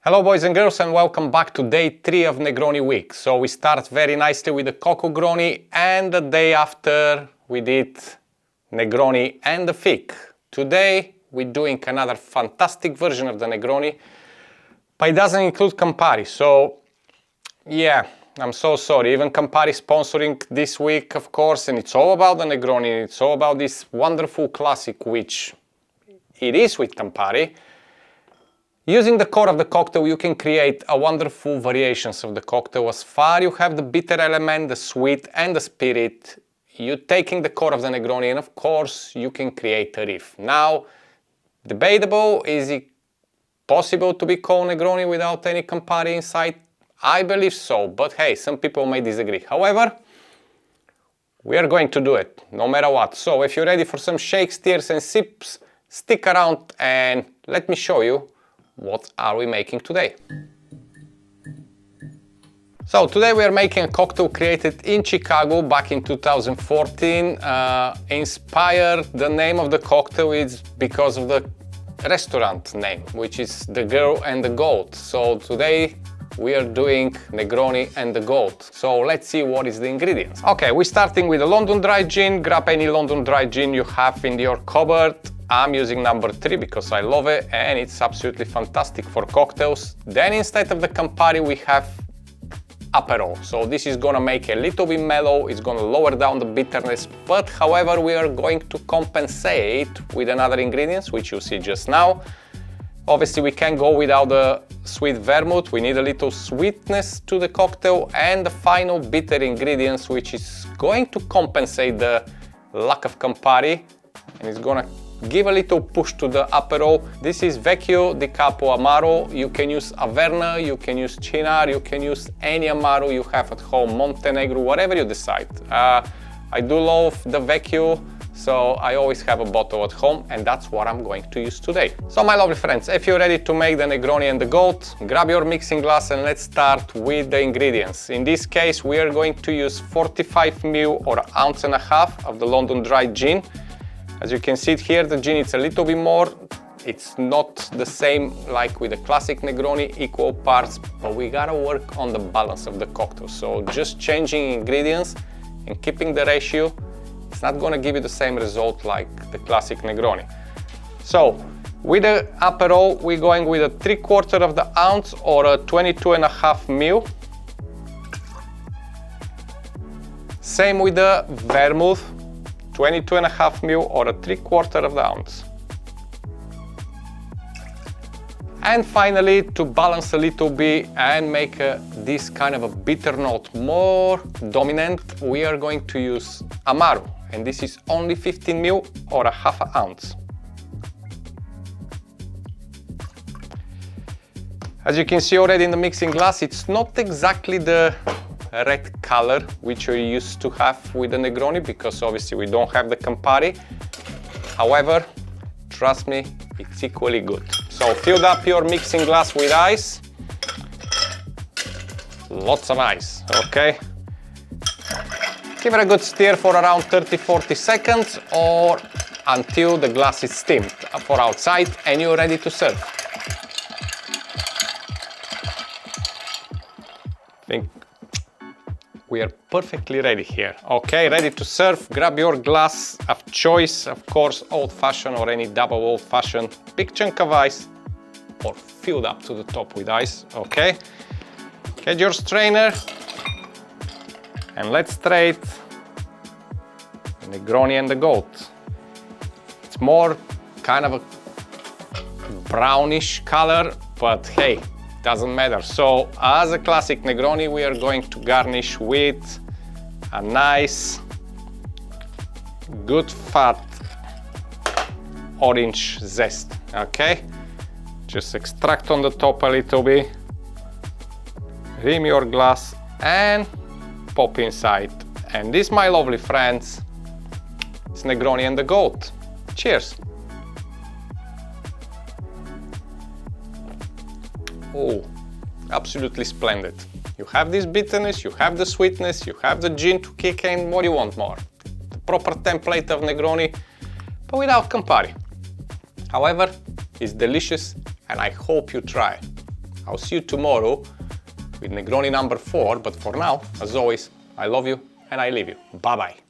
Hello boys and girls, and welcome back to day 3 of Negroni week. So we start very nicely with the Cocoa Groni, and the day after we did Negroni and the fig. Today we're doing another fantastic version of the Negroni, but it doesn't include Campari. So yeah, I'm so sorry. Even Campari sponsoring this week, of course, and it's all about the Negroni. It's all about this wonderful classic, which it is with Campari. Using the core of the cocktail, you can create a wonderful variations of the cocktail. As far you have the bitter element, the sweet and the spirit, you're taking the core of the Negroni, and of course you can create a riff. Now, debatable, is it possible to be called Negroni without any Campari inside? I believe so, but hey, some people may disagree. However, we are going to do it, no matter what. So if you're ready for some shakes, tears and sips, stick around and let me show you what are we making today. So today we are making a cocktail created in Chicago back in 2014. Inspired, the name of the cocktail is because of the restaurant name, which is The Girl and the Goat. So today we are doing Negroni and the Goat. So let's see what is the ingredients. Okay, we're starting with a London dry gin. Grab any London dry gin you have in your cupboard. I'm using number 3 because I love it and it's absolutely fantastic for cocktails. Then instead of the Campari we have Aperol. So this is gonna make a little bit mellow, it's gonna lower down the bitterness, but however we are going to compensate with another ingredients which you see just now. Obviously we can't go without the sweet vermouth, we need a little sweetness to the cocktail, and the final bitter ingredients which is going to compensate the lack of Campari, and it's gonna give a little push to the Aperol. This is Vecchio di Capo Amaro. You can use Averna, you can use Cynar, you can use any Amaro you have at home, Montenegro, whatever you decide. I do love the Vecchio, so I always have a bottle at home, and that's what I'm going to use today. So my lovely friends, if you're ready to make the Negroni and the Goat, grab your mixing glass and let's start with the ingredients. In this case, we are going to use 45 ml or 1.5 ounces of the London dry gin. As you can see it here, the gin is a little bit more. It's not the same like with the classic Negroni, equal parts, but we gotta work on the balance of the cocktail. So just changing ingredients and keeping the ratio, it's not gonna give you the same result like the classic Negroni. So with the Aperol, we're going with a 3/4 of the ounce or a 22.5 ml. Same with the Vermouth, 22.5 ml or a 3/4 of the ounce. And finally, to balance a little bit and make this kind of a bitter note more dominant, we are going to use Amaro, and this is only 15 ml or a 1/2 ounce. As you can see already in the mixing glass, it's not exactly the red color which we used to have with the Negroni, because obviously we don't have the Campari. However, trust me, it's equally good. So fill up your mixing glass with ice, lots of ice, okay? Give it a good stir for around 30-40 seconds or until the glass is steamed for outside and you're ready to serve. We are perfectly ready here. Okay, ready to serve. Grab your glass of choice, of course, old-fashioned or any double old-fashioned. Big chunk of ice or filled up to the top with ice, okay? Get your strainer and let's trade the Negroni and the Goat. It's more kind of a brownish color, but hey, doesn't matter. So as a classic Negroni, we are going to garnish with a nice, good fat orange zest, okay? Just extract on the top a little bit, rim your glass and pop inside. And this, my lovely friends, is Negroni and the Goat. Cheers. Oh, absolutely splendid. You have this bitterness, you have the sweetness, you have the gin to kick in. What do you want more? The proper template of Negroni, but without Campari. However, it's delicious and I hope you try it. I'll see you tomorrow with Negroni number 4, but for now, as always, I love you and I leave you. Bye bye.